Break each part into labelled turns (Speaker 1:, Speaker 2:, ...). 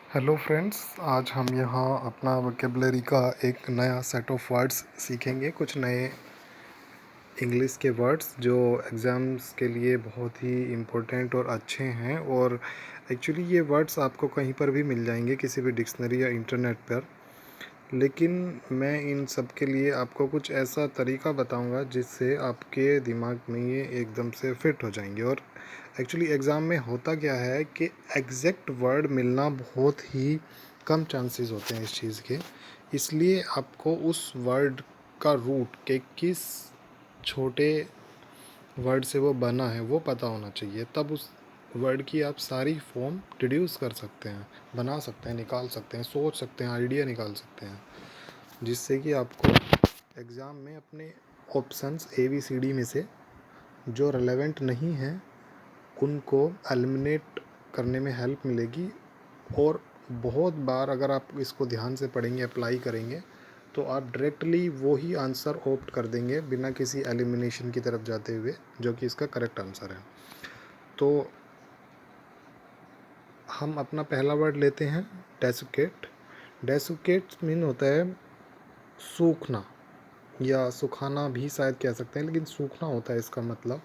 Speaker 1: Hello friends, आज हम यहाँ अपना वोकेबलरी का एक नया सेट ऑफ वर्ड्स सीखेंगे। कुछ नए इंग्लिश के वर्ड्स जो एग्ज़ाम्स के लिए बहुत ही इम्पोर्टेंट और अच्छे हैं। और एक्चुअली ये वर्ड्स आपको कहीं पर भी मिल जाएंगे, किसी भी डिक्शनरी या इंटरनेट पर। लेकिन मैं इन सब के लिए आपको कुछ ऐसा तरीका बताऊंगा जिससे आपके दिमाग में ये एकदम से फिट हो जाएंगे। और एक्चुअली एग्ज़ाम में होता क्या है कि एग्जैक्ट वर्ड मिलना बहुत ही कम चांसेस होते हैं इस चीज़ के। इसलिए आपको उस वर्ड का रूट के किस छोटे वर्ड से वो बना है वो पता होना चाहिए, तब उस वर्ड की आप सारी फॉर्म डिड्यूस कर सकते हैं, बना सकते हैं, निकाल सकते हैं, सोच सकते हैं, आइडिया निकाल सकते हैं, जिससे कि आपको एग्ज़ाम में अपने ऑप्शंस ABCD में से जो रेलेवेंट नहीं हैं उनको एलिमिनेट करने में हेल्प मिलेगी। और बहुत बार अगर आप इसको ध्यान से पढ़ेंगे, अप्लाई करेंगे, तो आप डायरेक्टली वो ही आंसर ऑप्ट कर देंगे बिना किसी एलिमिनेशन की तरफ जाते हुए, जो कि इसका करेक्ट आंसर है। तो हम अपना पहला वर्ड लेते हैं डेसुकेट। डेसुकेट मीन होता है सूखना या सुखाना भी शायद कह सकते हैं, लेकिन सूखना होता है इसका मतलब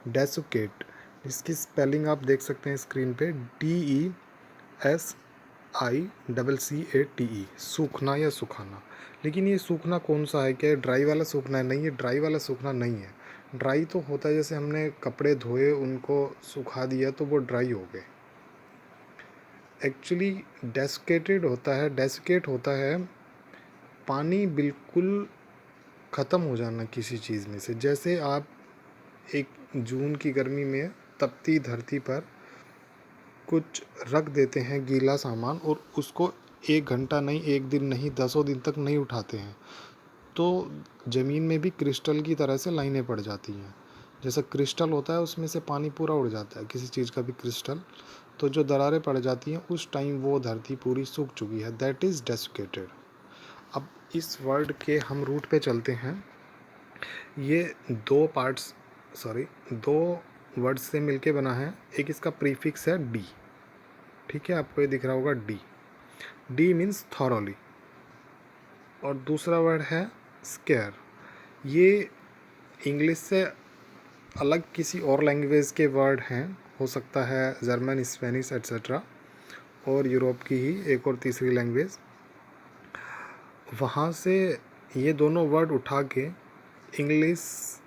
Speaker 1: डेसुकेट। इसकी स्पेलिंग आप देख सकते हैं स्क्रीन पे, DESICCATE, सूखना या सुखाना। लेकिन ये सूखना कौन सा है? क्या ये ड्राई वाला सूखना है? नहीं, ये ड्राई वाला सूखना नहीं है। ड्राई तो होता है जैसे हमने कपड़े धोए, उनको सुखा दिया तो वो ड्राई हो गए। एक्चुअली डेस्केटेड होता है, डेस्केट होता है पानी बिल्कुल ख़त्म हो जाना किसी चीज़ में से। जैसे आप एक जून की गर्मी में तपती धरती पर कुछ रख देते हैं गीला सामान, और उसको 1 घंटा नहीं, 1 दिन नहीं, 10 दिन तक नहीं उठाते हैं, तो ज़मीन में भी क्रिस्टल की तरह से लाइनें पड़ जाती हैं। जैसा क्रिस्टल होता है उसमें से पानी पूरा उड़ जाता है, किसी चीज़ का भी क्रिस्टल, तो जो दरारें पड़ जाती हैं उस टाइम वो धरती पूरी सूख चुकी है। That is desiccated. अब इस वर्ड के हम रूट पे चलते हैं। ये दो वर्ड्स से मिलके बना है। एक इसका प्रीफिक्स है डी, ठीक है, आपको ये दिख रहा होगा डी। D means thoroughly. और दूसरा वर्ड है स्केयर। ये इंग्लिश से अलग किसी और लैंग्वेज के वर्ड हैं, हो सकता है जर्मन, स्पेनिश एट्सेट्रा, और यूरोप की ही एक और तीसरी लैंग्वेज। वहाँ से ये दोनों वर्ड उठा के इंग्लिश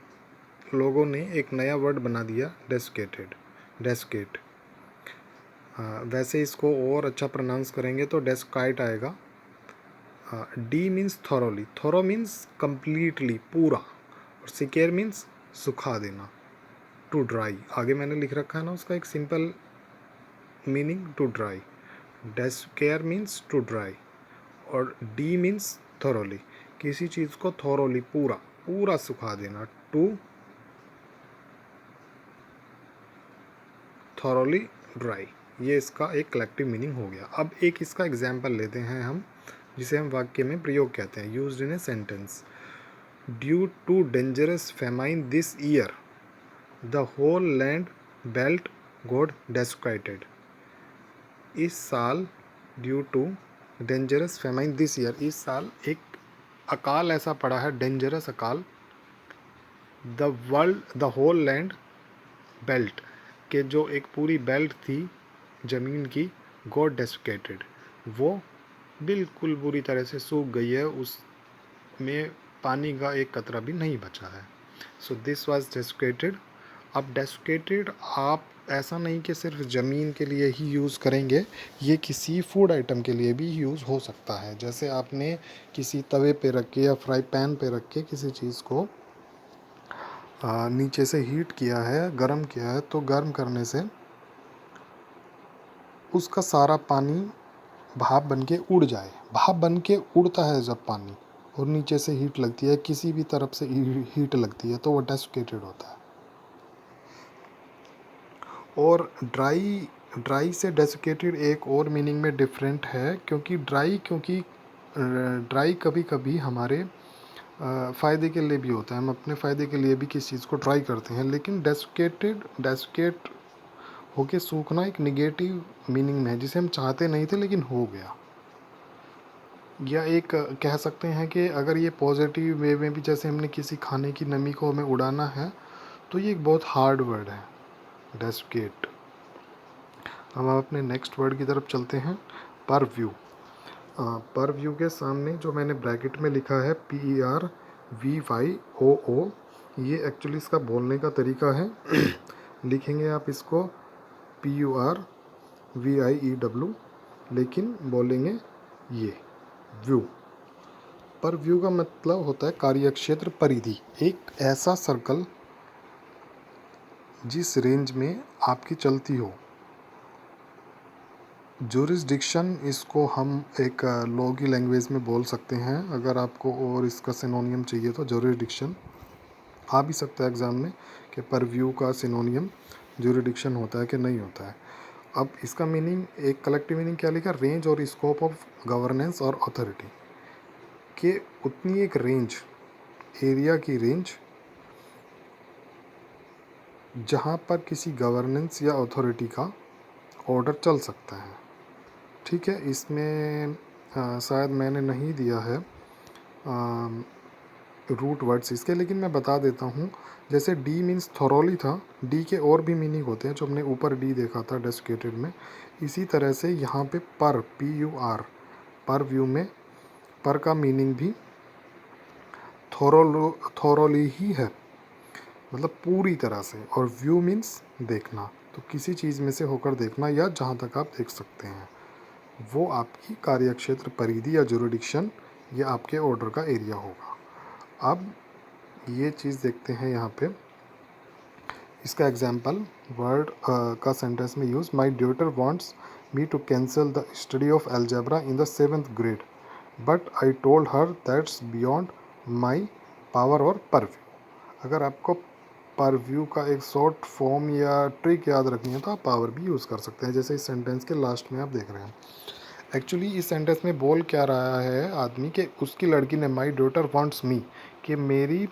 Speaker 1: लोगों ने एक नया वर्ड बना दिया, डेस्केटेड, डेस्केट। वैसे इसको और अच्छा प्रोनाउंस करेंगे तो डेस्काइट आएगा। D means thoroughly, thorough means completely, पूरा, और सिकेयर मीन्स सुखा देना, टू ड्राई। आगे मैंने लिख रखा है ना उसका एक simple meaning, to dry. Desiccare means to dry, और डी मीन्स थॉरोली, किसी चीज़ को थॉरोली, पूरा पूरा सुखा देना, टू थॉरोली ड्राई। ये इसका एक कलेक्टिव मीनिंग हो गया। अब एक इसका एग्जाम्पल लेते हैं हम, जिसे हम वाक्य में प्रयोग कहते हैं, used in a sentence. Due to dangerous famine this year the whole land belt got desiccated. इस साल, due to dangerous famine this year, इस साल एक अकाल ऐसा पड़ा है, डेंजरस अकाल। द होल लैंड बेल्ट, के जो एक पूरी बेल्ट थी ज़मीन की, गॉट डेस्केटेड, वो बिल्कुल बुरी तरह से सूख गई है, उसमें पानी का एक कतरा भी नहीं बचा है। So this was desiccated. अब डेस्केटेड आप ऐसा नहीं कि सिर्फ ज़मीन के लिए ही यूज़ करेंगे, ये किसी फूड आइटम के लिए भी यूज़ हो सकता है। जैसे आपने किसी तवे पे रख के या फ्राई पैन पे रख के किसी चीज़ को नीचे से हीट किया है, गर्म किया है, तो गर्म करने से उसका सारा पानी भाप बन के उड़ जाए। भाप बन के उड़ता है जब पानी, और नीचे से हीट लगती है, किसी भी तरफ से हीट लगती है, तो वो डेस्केटेड होता है। और ड्राई से डेसिकेटेड एक और मीनिंग में डिफरेंट है, क्योंकि ड्राई कभी कभी हमारे फ़ायदे के लिए भी होता है, हम अपने फ़ायदे के लिए भी किसी चीज़ को ट्राई करते हैं। लेकिन डेसिकेट होके सूखना एक निगेटिव मीनिंग में है, जिसे हम चाहते नहीं थे लेकिन हो गया। या एक कह सकते हैं कि अगर ये पॉजिटिव वे में भी, जैसे हमने किसी खाने की नमी को हमें उड़ाना है, तो ये एक बहुत हार्ड वर्ड है, डेस्केट। हम अपने नेक्स्ट वर्ड की तरफ चलते हैं, पर व्यू। पर व्यू के सामने जो मैंने ब्रैकेट में लिखा है PERVYOO, ये एक्चुअली इसका बोलने का तरीका है। लिखेंगे आप इसको PURVIEW, लेकिन बोलेंगे ये व्यू। पर व्यू का मतलब होता है कार्यक्षेत्र परिधि, एक ऐसा सर्कल जिस रेंज में आपकी चलती हो। जुरिस्डिक्शन इसको हम एक लॉ की लैंग्वेज में बोल सकते हैं। अगर आपको और इसका सिनोनियम चाहिए तो जुरिस्डिक्शन आ भी सकता है एग्ज़ाम में, कि परव्यू का सिनोनियम जुरिस्डिक्शन होता है कि नहीं होता है। अब इसका मीनिंग, एक कलेक्टिव मीनिंग क्या लिखा, रेंज और स्कोप ऑफ गवर्नेंस और अथॉरिटी, कि उतनी एक रेंज, एरिया की रेंज जहाँ पर किसी गवर्नेंस या अथॉरिटी का ऑर्डर चल सकता है। ठीक है, इसमें शायद मैंने नहीं दिया है रूट वर्ड्स इसके, लेकिन मैं बता देता हूँ। जैसे डी मीन्स थॉरोली था, डी के और भी मीनिंग होते हैं जो हमने ऊपर डी देखा था डेस्केटेड में। इसी तरह से यहाँ पे पर, PUR, पर व्यू में पर का मीनिंग भी थॉरोली ही है, मतलब पूरी तरह से। और व्यू मीन्स देखना, तो किसी चीज़ में से होकर देखना या जहाँ तक आप देख सकते हैं, वो आपकी कार्यक्षेत्र परिधि या जुरिडिक्शन, या आपके ऑर्डर का एरिया होगा। अब ये चीज़ देखते हैं यहाँ पे, इसका एग्जाम्पल वर्ड का सेंटेंस में use, my ड्यूटर wants me to cancel the study of algebra in the 7th grade, but I told her that's beyond my power और परव्यू। अगर आपको परव्यू का एक शॉर्ट फॉर्म या ट्रिक याद रखनी है तो आप पावर भी यूज़ कर सकते हैं, जैसे इस सेंटेंस के लास्ट में आप देख रहे हैं। एक्चुअली इस सेंटेंस में बोल क्या रहा है आदमी, कि उसकी लड़की ने, माई डॉटर वांट्स मी, कि मेरी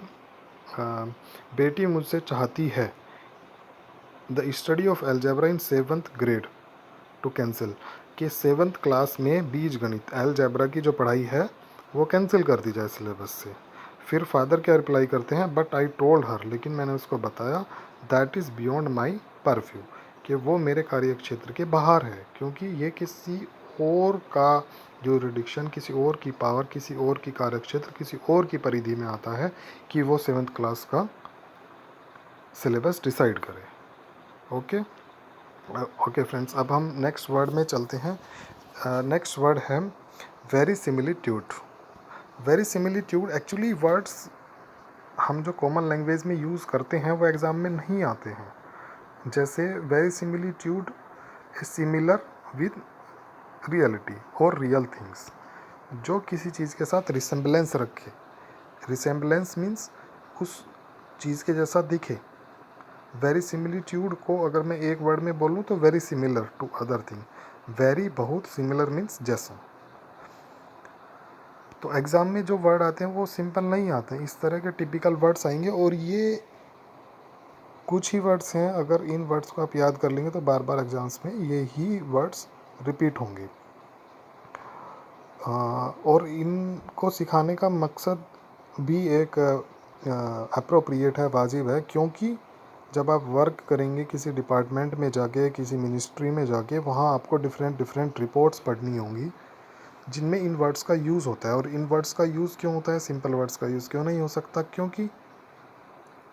Speaker 1: बेटी मुझसे चाहती है, the study of algebra in 7th grade two cancel, कि 7th क्लास में बीज गणित, एल्जेब्रा की जो पढ़ाई है वो कैंसिल कर दी जाए सिलेबस से। फिर फादर क्या रिप्लाई करते हैं, बट आई टोल्ड हर, लेकिन मैंने उसको बताया, that is beyond my purview, कि वो मेरे कार्यक्षेत्र के बाहर है, क्योंकि ये किसी और का जुरिडिक्शन, किसी और की पावर, किसी और की कार्यक्षेत्र, किसी और की परिधि में आता है कि वो 7th क्लास का सिलेबस डिसाइड करे। ओके ओके फ्रेंड्स, अब हम नेक्स्ट वर्ड में चलते हैं। नेक्स्ट वर्ड है very similitude. Very similitude, actually words हम जो कॉमन लैंग्वेज में यूज़ करते हैं वो एग्ज़ाम में नहीं आते हैं। जैसे verisimilitude is similar with reality और रियल थिंग्स, जो किसी चीज़ के साथ रिसेम्बलेंस रखे। रिसेम्बलेंस मीन्स उस चीज़ के जैसा दिखे। वेरी सिमिलिट्यूड को अगर मैं एक वर्ड में बोलूँ तो very similar to other thing. Very बहुत, सिमिलर मीन्स जैसा। तो एग्ज़ाम में जो वर्ड आते हैं वो सिंपल नहीं आते हैं, इस तरह के टिपिकल वर्ड्स आएंगे, और ये कुछ ही वर्ड्स हैं। अगर इन वर्ड्स को आप याद कर लेंगे तो बार बार एग्ज़ाम्स में ये ही वर्ड्स रिपीट होंगे। और इनको सिखाने का मकसद भी एक अप्रोप्रिएट है, वाजिब है, क्योंकि जब आप वर्क करेंगे किसी डिपार्टमेंट में जाके, किसी मिनिस्ट्री में जाके, वहाँ आपको डिफरेंट रिपोर्ट्स पढ़नी होंगी जिनमें इन वर्ड्स का यूज़ होता है। और इन वर्ड्स का यूज़ क्यों होता है, सिंपल वर्ड्स का यूज़ क्यों नहीं हो सकता, क्योंकि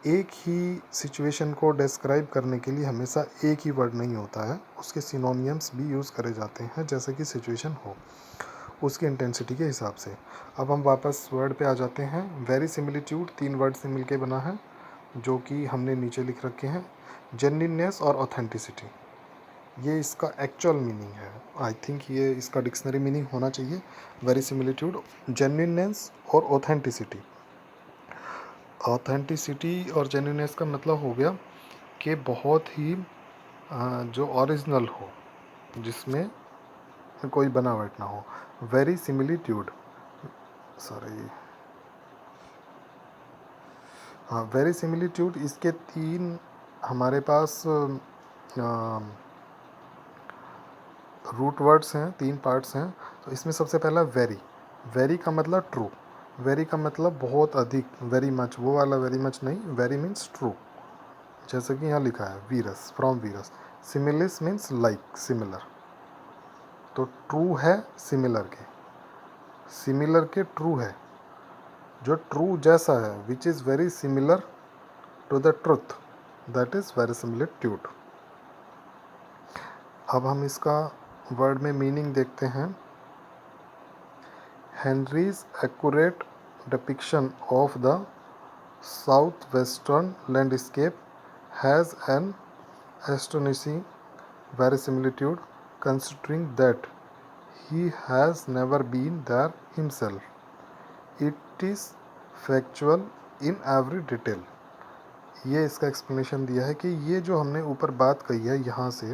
Speaker 1: एक ही सिचुएशन को डिस्क्राइब करने के लिए हमेशा एक ही वर्ड नहीं होता है, उसके सिनोनियम्स भी यूज़ करे जाते हैं जैसे कि सिचुएशन हो, उसकी इंटेंसिटी के हिसाब से। अब हम वापस वर्ड पे आ जाते हैं। वेरी सिमिलिट्यूड 3 वर्ड से मिलके बना है, जो कि हमने नीचे लिख रखे हैं। जेन्युइननेस और ऑथेंटिसिटी, ये इसका एक्चुअल मीनिंग है। आई थिंक ये इसका डिक्शनरी मीनिंग होना चाहिए। वेरी सिमिलिट्यूड, जेन्युइननेस और ऑथेंटिसिटी। ऑथेंटिसिटी और जेन्युइननेस का मतलब हो गया कि बहुत ही जो ओरिजिनल हो, जिसमें कोई बनावट ना हो। वेरी सिमिलिट्यूड, सॉरी, हाँ, वेरी सिमिलिट्यूड, इसके 3 हमारे पास रूट वर्ड्स हैं, 3 पार्ट्स हैं। तो इसमें सबसे पहला वेरी। वेरी का मतलब ट्रू। वेरी का मतलब बहुत अधिक, वेरी मच, वो वाला वेरी मच नहीं, वेरी मीन्स ट्रू। जैसे कि यहाँ लिखा है verus, from verus. Similis means like, similar. तो ट्रू है सिमिलर के, सिमिलर के ट्रू है, जो ट्रू जैसा है, which is very similar to the truth, that is verisimilitude. अब हम इसका वर्ड में मीनिंग देखते हैं। Henry's accurate depiction of the southwestern landscape has an astonishing verisimilitude, considering that he has never been there himself. It is factual in every detail. ये इसका explanation दिया है कि ये जो हमने ऊपर बात कही है यहाँ से,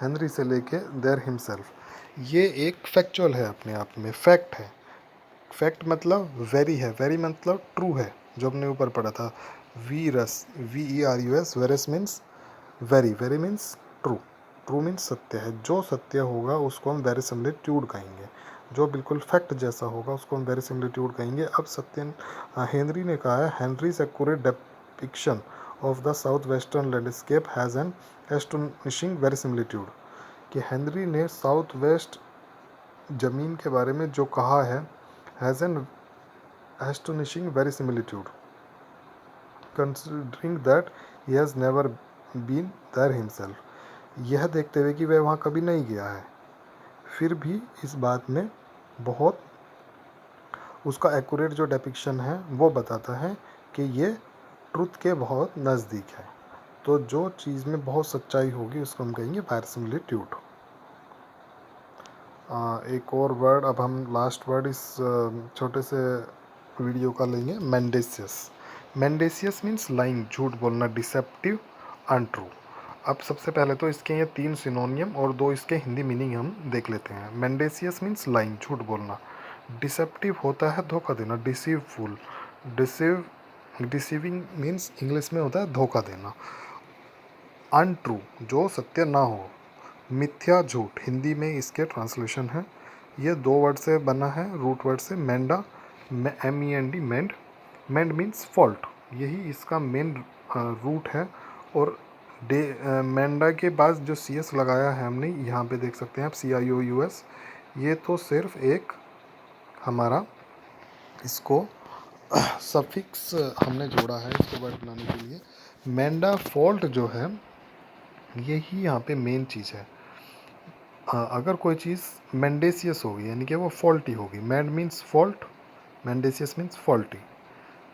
Speaker 1: हेनरी से लेके देयर हिमसेल्फ, ये एक फैक्चुअल है, अपने आप में फैक्ट है। फैक्ट मतलब वेरी है, वेरी मतलब ट्रू है, जो हमने ऊपर पढ़ा था। Verus, VERUS, verus means very, very means true, true means सत्य है। जो सत्य होगा उसको हम वेरिसिमिलिट्यूड कहेंगे, जो बिल्कुल फैक्ट जैसा होगा उसको हम वेरिसिमिलिट्यूड कहेंगे। अब सत्य हेनरी ने कहा है, Henry's accurate depiction of the southwestern landscape has an astonishing verisimilitude, कि हेनरी ने साउथ वेस्ट ज़मीन के बारे में जो कहा है, has an astonishing verisimilitude, considering that he has never been there himself. यह देखते हुए कि वह वहाँ कभी नहीं गया है, फिर भी इस बात में बहुत उसका एक्यूरेट जो डिपिक्शन है वो बताता है कि ये ट्रुथ के बहुत नज़दीक है। तो जो चीज़ में बहुत सच्चाई होगी उसको हम कहेंगे वेरिसिमिलिट्यूड। एक और वर्ड, अब हम लास्ट वर्ड इस छोटे से वीडियो का लेंगे, मेंडेसियस। मेंडेसियस मीन्स लाइंग, झूठ बोलना, डिसेप्टिव, अनट्रू। अब सबसे पहले तो इसके ये 3 सिनोनियम और 2 इसके हिंदी मीनिंग हम देख लेते हैं। मेंडेसियस मीन्स लाइंग, झूठ बोलना। डिसेप्टिव होता है धोखा देना, डिसीवफुल। डिसीविंग मीन्स इंग्लिश में होता है धोखा देना। अनट्रू, जो सत्य ना हो। मिथ्या, झूठ, हिंदी में इसके ट्रांसलेशन है। ये 2 वर्ड से बना है, रूट वर्ड से, मेंडा, MEND, मेंड। मेंड मीन्स फॉल्ट, यही इसका मेन रूट है। और मेंडा के बाद जो CS लगाया है हमने, यहाँ पे देख सकते हैं आप, CIOUS, ये तो सिर्फ एक हमारा इसको सफिक्स हमने जोड़ा है इसको वर्ड बनाने के लिए। मेंडा फॉल्ट जो है यही यहाँ पे मेन चीज़ है। अगर कोई चीज़ मेंडेसियस होगी यानी कि वो फॉल्टी होगी, mend means fault, mendacious means faulty.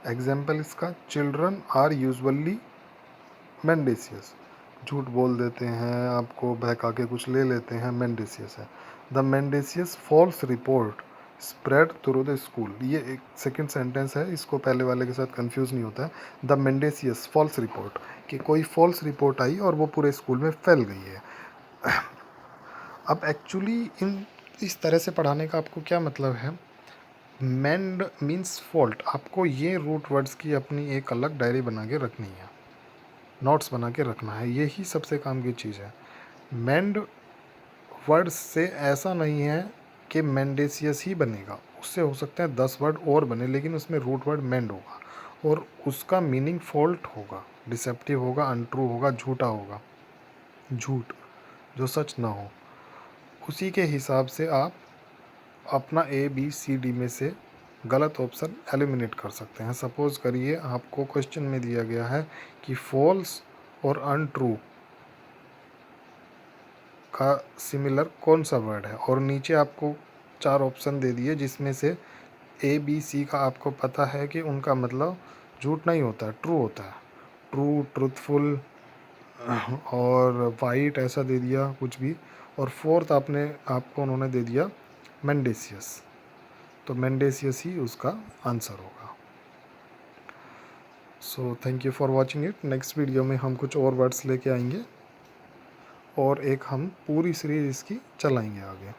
Speaker 1: Example इसका, चिल्ड्रन आर यूजुअली मेंडेसियस, झूठ बोल देते हैं, आपको बहका के कुछ ले लेते हैं, मेंडेसियस है। The mendacious false report spread through the school, ये एक सेकंड सेंटेंस है, इसको पहले वाले के साथ कंफ्यूज नहीं होता है। द मेंडेसियस फॉल्स रिपोर्ट, कि कोई फॉल्स रिपोर्ट आई और वो पूरे स्कूल में फैल गई है। अब एक्चुअली इस तरह से पढ़ाने का आपको क्या मतलब है, मेंड मीन्स फॉल्ट, आपको ये रूट वर्ड्स की अपनी एक अलग डायरी बना के रखनी है, नोट्स बना के रखना है, यही सबसे काम की चीज़ है। मेंड वर्ड से ऐसा नहीं है कि मेंडेसियस ही बनेगा, उससे हो सकते हैं 10 वर्ड और बने, लेकिन उसमें रूट वर्ड मेंड होगा और उसका मीनिंग फॉल्ट होगा, डिसेप्टिव होगा, अनट्रू होगा, झूठा होगा, झूठ जो सच ना हो। उसी के हिसाब से आप अपना ABCD में से गलत ऑप्शन एलिमिनेट कर सकते हैं। सपोज़ करिए आपको क्वेश्चन में दिया गया है कि फॉल्स और अनट्रू का सिमिलर कौन सा वर्ड है, और नीचे आपको 4 ऑप्शन दे दिए जिसमें से ABC का आपको पता है कि उनका मतलब झूठ नहीं होता है, ट्रू होता है, ट्रू, ट्रूथफुल और वाइट ऐसा दे दिया कुछ भी, और फोर्थ आपको उन्होंने दे दिया मेंडेसियस, तो मेंडेसियस ही उसका आंसर होगा। So thank you for watching it. Next video में हम कुछ और वर्ड्स लेके आएंगे और एक हम पूरी सीरीज इसकी चलाएंगे आगे।